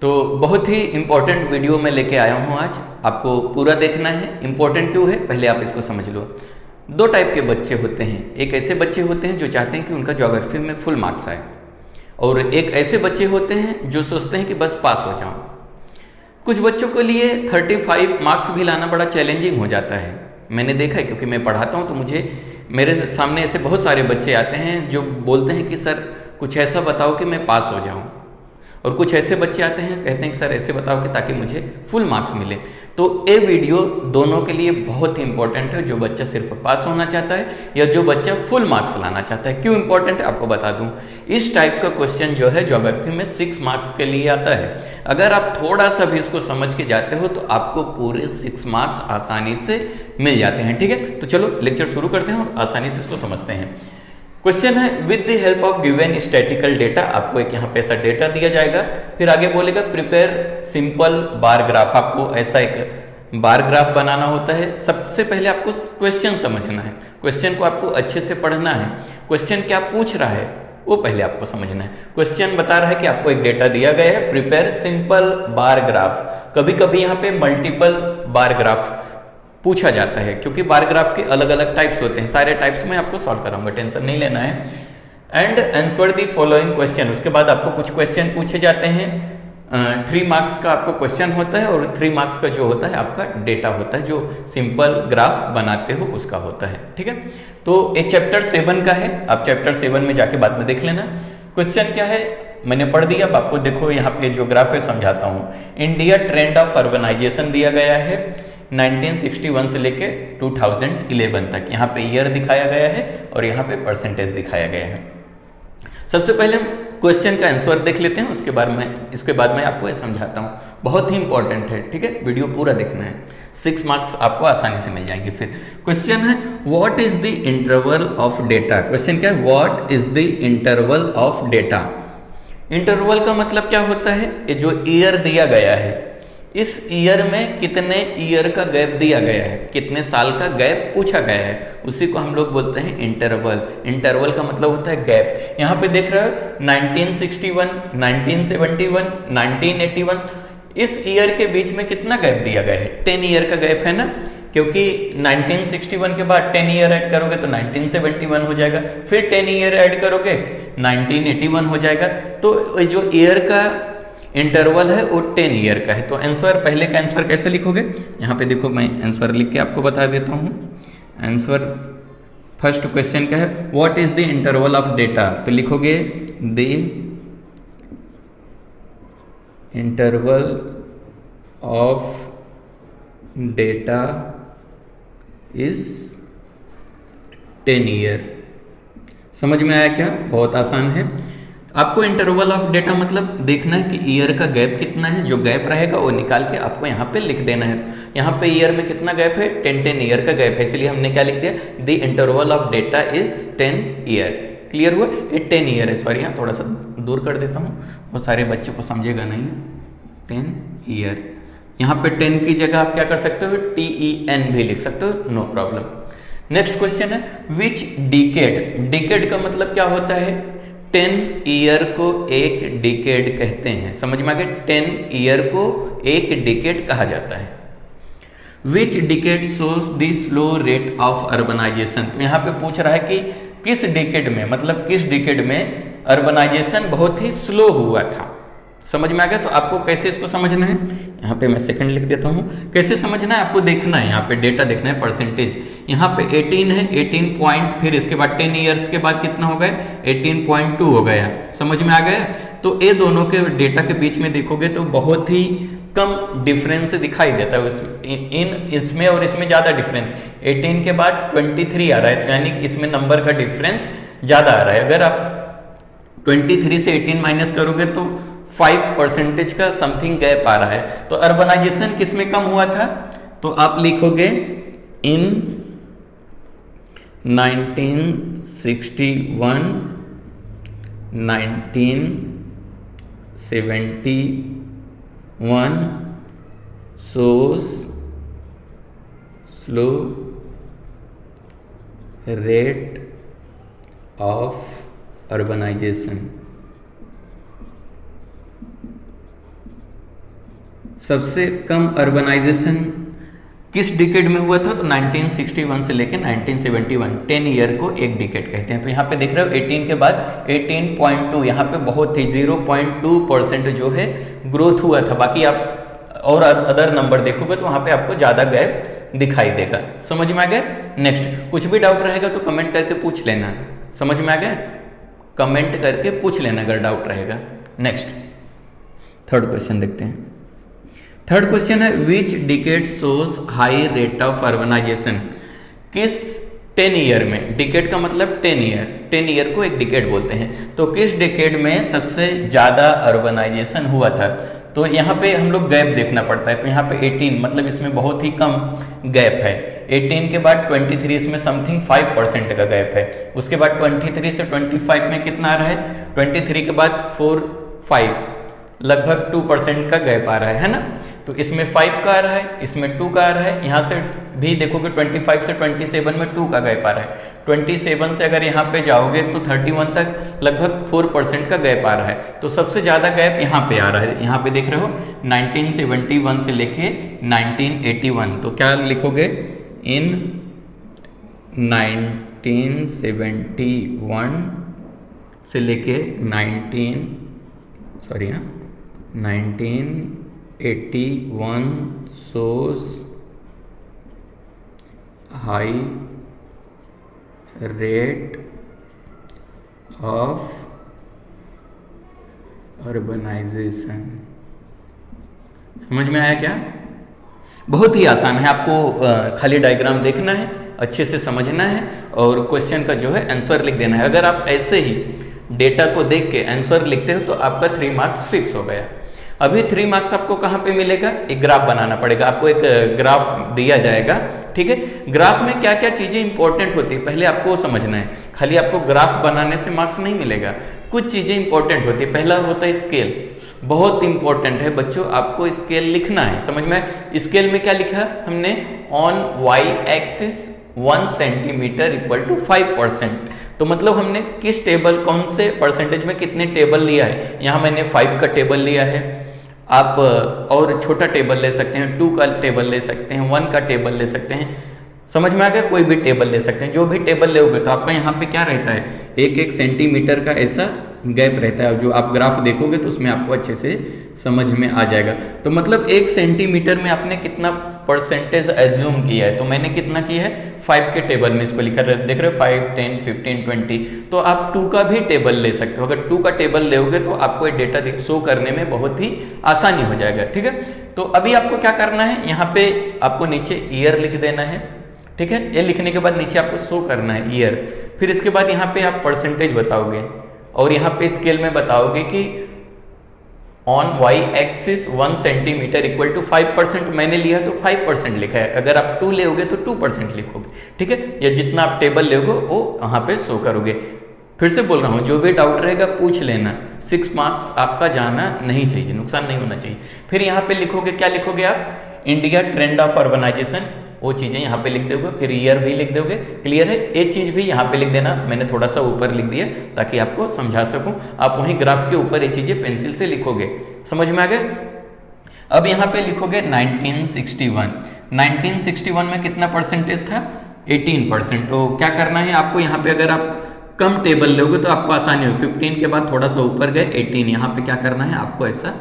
तो बहुत ही important video मैं लेके आया हूँ आज। आपको पूरा देखना है। इम्पोर्टेंट क्यों है पहले आप इसको समझ लो। दो टाइप के बच्चे होते हैं। एक ऐसे बच्चे होते हैं जो चाहते हैं कि उनका ज्योग्राफी में फुल मार्क्स आए, और एक ऐसे बच्चे होते हैं जो सोचते हैं कि बस पास हो जाऊँ। कुछ बच्चों के लिए 35 मार्क्स भी लाना बड़ा चैलेंजिंग हो जाता है। मैंने देखा है, क्योंकि मैं पढ़ाता हूँ, तो मुझे मेरे सामने ऐसे बहुत सारे बच्चे आते हैं जो बोलते हैं कि सर कुछ ऐसा बताओ कि मैं पास हो जाऊँ, और कुछ ऐसे बच्चे आते हैं कहते हैं कि सर ऐसे बताओ कि ताकि मुझे फुल मार्क्स मिले। तो ये वीडियो दोनों के लिए बहुत ही इंपॉर्टेंट है, जो बच्चा सिर्फ पास होना चाहता है या जो बच्चा फुल मार्क्स लाना चाहता है। क्यों इंपॉर्टेंट है आपको बता दूं। इस टाइप का क्वेश्चन जो है ज्योग्राफी में 6 मार्क्स के लिए आता है। अगर आप थोड़ा सा भी इसको समझ के जाते हो तो आपको पूरे 6 मार्क्स आसानी से मिल जाते हैं। ठीक है, तो चलो लेक्चर शुरू करते हैं और आसानी से इसको समझते हैं। क्वेश्चन है with the help of given statistical data. आपको एक यहाँ पे ऐसा डेटा दिया जाएगा, फिर आगे बोलेगा प्रिपेयर सिंपल बार ग्राफ। आपको ऐसा एक बार ग्राफ बनाना होता है। सबसे पहले आपको क्वेश्चन समझना है, क्वेश्चन को आपको अच्छे से पढ़ना है। क्वेश्चन क्या पूछ रहा है वो पहले आपको समझना है। क्वेश्चन बता रहा है कि आपको एक डेटा दिया गया है, प्रिपेयर सिंपल बार ग्राफ। कभी कभी यहाँ पे मल्टीपल बार ग्राफ पूछा जाता है, क्योंकि बार ग्राफ के अलग अलग टाइप्स होते हैं। सारे टाइप्स में आपको सॉल्व कराऊंगा, टेंशन नहीं लेना है। And answer the following question. उसके बाद आपको कुछ क्वेश्चन पूछे जाते हैं। 3 मार्क्स का आपको क्वेश्चन होता है, और 3 मार्क्स का जो होता है आपका डेटा होता है, जो सिंपल ग्राफ बनाते हो उसका होता है। ठीक है, तो ये चैप्टर 7 का है। आप चैप्टर 7 में जाके बाद में देख लेना। क्वेश्चन क्या है मैंने पढ़ दिया। अब आपको देखो यहाँ पे जो ग्राफ है समझाता हूँ। इंडिया ट्रेंड ऑफ अर्बनाइजेशन दिया गया है 1961 से लेके 2011 तक। यहाँ पे ईयर दिखाया गया है और यहाँ पे परसेंटेज दिखाया गया है। सबसे पहले हम क्वेश्चन का आंसर देख लेते हैं, उसके बाद मैं आपको ये समझाता हूँ। बहुत ही इंपॉर्टेंट है, ठीक है, वीडियो पूरा देखना है। 6 मार्क्स आपको आसानी से मिल जाएंगे। फिर क्वेश्चन है what is the interval of data. Question क्या है, what is the interval of data. Interval का मतलब क्या होता है, ये जो ईयर दिया गया है, इस ईयर में कितने ईयर का गैप दिया गया है, कितने साल का गैप पूछा गया है, उसी को हम लोग बोलते हैं इंटरवल। इंटरवल का मतलब होता है गैप। यहाँ पे देख रहे हो 1961, 1971, 1981, इस ईयर के बीच में कितना गैप दिया गया है, 10 ईयर का गैप है ना, क्योंकि 1961 के बाद 10 ईयर ऐड करोगे तो 1971 हो जाएगा, फिर 10 ईयर ऐड करोगे 1981 हो जाएगा। तो जो ईयर का इंटरवल है वो 10 ईयर का है। तो आंसर, पहले का आंसर कैसे लिखोगे, यहाँ पे देखो मैं आंसर लिख के आपको बता देता हूँ। आंसर फर्स्ट क्वेश्चन का है what is the interval of data, तो लिखोगे the interval of data is 10 year. समझ में आया क्या, बहुत आसान है। आपको इंटरवल ऑफ डेटा मतलब देखना है कि ईयर का गैप कितना है, जो गैप रहेगा वो निकाल के आपको यहाँ पे लिख देना है। यहाँ पे ईयर में कितना गैप है, 10 ईयर का गैप है, इसलिए हमने क्या लिख दिया, the interval of data is 10 year. Clear हुआ, ये 10 ईयर है। सॉरी, यहाँ थोड़ा सा दूर कर देता हूँ, वो सारे बच्चे को समझेगा नहीं। 10 ईयर, यहाँ पे 10 की जगह आप क्या कर सकते हो, TEN भी लिख सकते हो, नो प्रॉब्लम। नेक्स्ट क्वेश्चन है विच डिकेड। डिकेड का मतलब क्या होता है, 10 ईयर को एक डिकेड कहते हैं। समझ में आ गया, 10 ईयर को एक डिकेड कहा जाता है। Which decade shows the slow rate of urbanisation. तो यहाँ पे पूछ रहा है कि किस डिकेड में, मतलब किस डिकेड में अर्बनाइजेशन बहुत ही स्लो हुआ था। समझ में आ गया। तो आपको कैसे इसको समझना है, यहाँ पे मैं सेकंड लिख देता हूँ। कैसे समझना है आपको देखना है, यहाँ पे डेटा देखना है, परसेंटेज। यहाँ पे 18 है, 18 पॉइंट, फिर इसके बाद 10 ईयर्स के बाद कितना हो गया, 18.2 हो गया। समझ में आ गया। तो ये दोनों के डेटा के बीच में देखोगे तो बहुत ही कम डिफरेंस दिखाई देता है। इसमें और इसमें ज़्यादा डिफरेंस, 18 के बाद 23 आ रहा है, तो यानी कि इसमें नंबर का डिफरेंस ज़्यादा आ रहा है। अगर आप 23 से 18 माइनस करोगे तो 5% का समथिंग गैप आ रहा है। तो अर्बनाइजेशन किसमें कम हुआ था, तो आप लिखोगे इन 1961, 1971 shows slow rate of urbanization। सबसे कम अर्बनाइजेशन किस डिकेड में हुआ था? तो 1961 से लेकर 1971, 10 ईयर को एक डिकेड कहते हैं। तो यहाँ पे देख रहे हो 18 के बाद 18.2, यहाँ पे बहुत ही 0.2% जो है ग्रोथ हुआ था। बाकी आप और अदर नंबर देखोगे तो वहाँ पे आपको ज़्यादा गैप दिखाई देगा। समझ में आ गया? नेक्स्ट, कुछ भी डाउट रहेगा तो कमेंट करके पूछ लेना। समझ में आ गया? कमेंट करके पूछ लेना अगर डाउट रहेगा। नेक्स्ट, थर्ड क्वेश्चन देखते हैं। थर्ड क्वेश्चन है which decade shows high rate of urbanisation? किस 10 ईयर में, डिकेड का मतलब 10 ईयर, 10 ईयर को एक डिकेड बोलते हैं, तो किस डिकेड में सबसे ज़्यादा अर्बनाइजेशन हुआ था? तो यहाँ पे हम लोग गैप देखना पड़ता है। तो यहाँ पे 18 मतलब इसमें बहुत ही कम गैप है। 18 के बाद 23 इसमें समथिंग 5% का गैप है। उसके बाद 23 से 25 में कितना आ रहा है? 23 के बाद 4, 5 लगभग 2% का गैप आ रहा है ना। तो इसमें 5 का आ रहा है, इसमें 2 का आ रहा है। यहाँ से भी देखोगे 25 से 27 में 2 का गैप आ रहा है। 27 से अगर यहाँ पे जाओगे तो 31 तक लगभग 4% का गैप आ रहा है। तो सबसे ज़्यादा गैप यहाँ पे आ रहा है। यहाँ पे देख रहे हो 1971 से लेके 1981। तो क्या लिखोगे? इन 1971 से लेके 1981 shows high rate of urbanization। समझ में आया क्या? बहुत ही आसान है। आपको खाली डायग्राम देखना है, अच्छे से समझना है और क्वेश्चन का जो है आंसर लिख देना है। अगर आप ऐसे ही डेटा को देख के आंसर लिखते हो तो आपका 3 मार्क्स फिक्स हो गया। अभी 3 मार्क्स आपको कहाँ पे मिलेगा? एक ग्राफ बनाना पड़ेगा। आपको एक ग्राफ दिया जाएगा, ठीक है। ग्राफ में क्या क्या चीज़ें इंपॉर्टेंट होती है पहले आपको समझना है। खाली आपको ग्राफ बनाने से मार्क्स नहीं मिलेगा, कुछ चीज़ें इंपॉर्टेंट होती है। पहला होता है स्केल, बहुत इंपॉर्टेंट है बच्चों, आपको स्केल लिखना है। समझ में? स्केल में क्या लिखा हमने? On Y axis 1 centimetre equal to 5%। तो मतलब हमने किस टेबल, कौन से परसेंटेज में कितने टेबल लिया है। यहाँ मैंने 5 का टेबल लिया है। आप और छोटा टेबल ले सकते हैं, 2 का टेबल ले सकते हैं, 1 का टेबल ले सकते हैं। समझ में आ गया? कोई भी टेबल ले सकते हैं। जो भी टेबल लोगे तो आपका यहाँ पे क्या रहता है? 1-1 सेंटीमीटर का ऐसा गैप रहता है। जो आप ग्राफ देखोगे तो उसमें आपको अच्छे से समझ में आ जाएगा। तो मतलब 1 सेंटीमीटर में आपने कितना परसेंटेज एज्यूम किया है? तो मैंने कितना किया है? 5 के टेबल में इसको लिखा देख रहे हो, 5, 10, 15, 20। तो आप 2 का भी टेबल ले सकते हो। अगर 2 का टेबल लोगे तो आपको ये डेटा शो करने में बहुत ही आसानी हो जाएगा, ठीक है। तो अभी आपको क्या करना है? यहाँ पे आपको नीचे ईयर लिख देना है, ठीक है। ये लिखने के बाद नीचे आपको शो करना है ईयर। फिर इसके बाद यहाँ पे आप परसेंटेज बताओगे और यहाँ पे स्केल में बताओगे कि on Y axis 1 centimetre equal to 5%। मैंने लिया तो 5% लिखा है। अगर आप 2 लोगे तो 2% लिखोगे, ठीक है। या जितना आप टेबल लोगे वो वहाँ पे शो करोगे। फिर से बोल रहा हूँ, जो भी डाउट रहेगा पूछ लेना। 6 मार्क्स आपका जाना नहीं चाहिए, नुकसान नहीं होना चाहिए। फिर यहाँ पे लिखोगे, क्या लिखोगे आप? इंडिया ट्रेंड ऑफ अर्बनाइजेशन, वो चीज़ें यहाँ पे लिख दोगे। फिर ईयर भी लिख दोगे। क्लियर है? ये चीज़ भी यहाँ पे लिख देना। मैंने थोड़ा सा ऊपर लिख दिया ताकि आपको समझा सकूँ। आप वहीं ग्राफ के ऊपर ये चीज़ें पेंसिल से लिखोगे। समझ में आ गया? अब यहाँ पे लिखोगे 1961। 1961 में कितना परसेंटेज था? 18%। तो क्या करना है आपको? यहाँ पे अगर आप कम टेबल लोगे तो आपको आसानी हो। 15 के बाद थोड़ा सा ऊपर गए 18। यहाँ पे क्या करना है आपको? ऐसा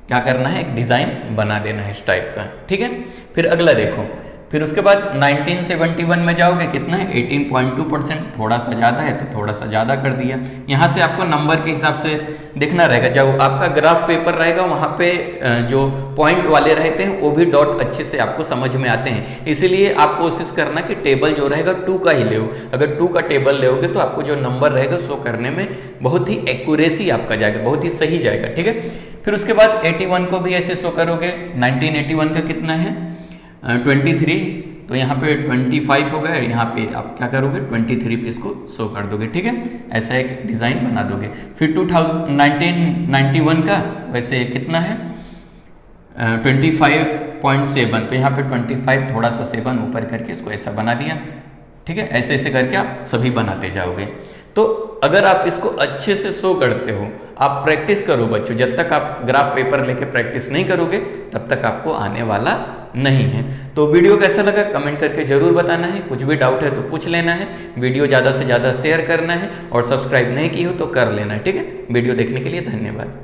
क्या करना है? एक डिज़ाइन बना देना है इस टाइप का, ठीक है। फिर अगला देखो। फिर उसके बाद 1971 में जाओगे, कितना है? 18.2%। थोड़ा सा ज़्यादा है तो थोड़ा सा ज़्यादा कर दिया। यहाँ से आपको नंबर के हिसाब से देखना रहेगा। जब आपका ग्राफ पेपर रहेगा वहाँ पे जो पॉइंट वाले रहते हैं वो भी डॉट अच्छे से आपको समझ में आते हैं। इसीलिए आप कोशिश करना कि टेबल जो रहेगा 2 का ही लो। अगर 2 का टेबल लोगे तो आपको जो नंबर रहेगा शो करने में बहुत ही एक्यूरेसी आपका जाएगा, बहुत ही सही जाएगा, ठीक है। फिर उसके बाद 81 को भी ऐसे शो करोगे। 1981 का कितना है? 23। तो यहाँ पे 25 हो गया। यहाँ पे आप क्या करोगे? 23 पे इसको शो कर दोगे, ठीक है। ऐसा एक डिज़ाइन बना दोगे। फिर 1991 का वैसे कितना है? 25.7। तो यहाँ पे 25 थोड़ा सा 7 ऊपर करके इसको ऐसा बना दिया, ठीक है। ऐसे ऐसे करके आप सभी बनाते जाओगे। तो अगर आप इसको अच्छे से शो करते हो, आप प्रैक्टिस करो बच्चों, जब तक आप ग्राफ पेपर लेके प्रैक्टिस नहीं करोगे तब तक आपको आने वाला नहीं है। तो वीडियो कैसा लगा कमेंट करके जरूर बताना है, कुछ भी डाउट है तो पूछ लेना है, वीडियो ज़्यादा से ज़्यादा शेयर करना है और सब्सक्राइब नहीं की हो तो कर लेना है, ठीक है। वीडियो देखने के लिए धन्यवाद।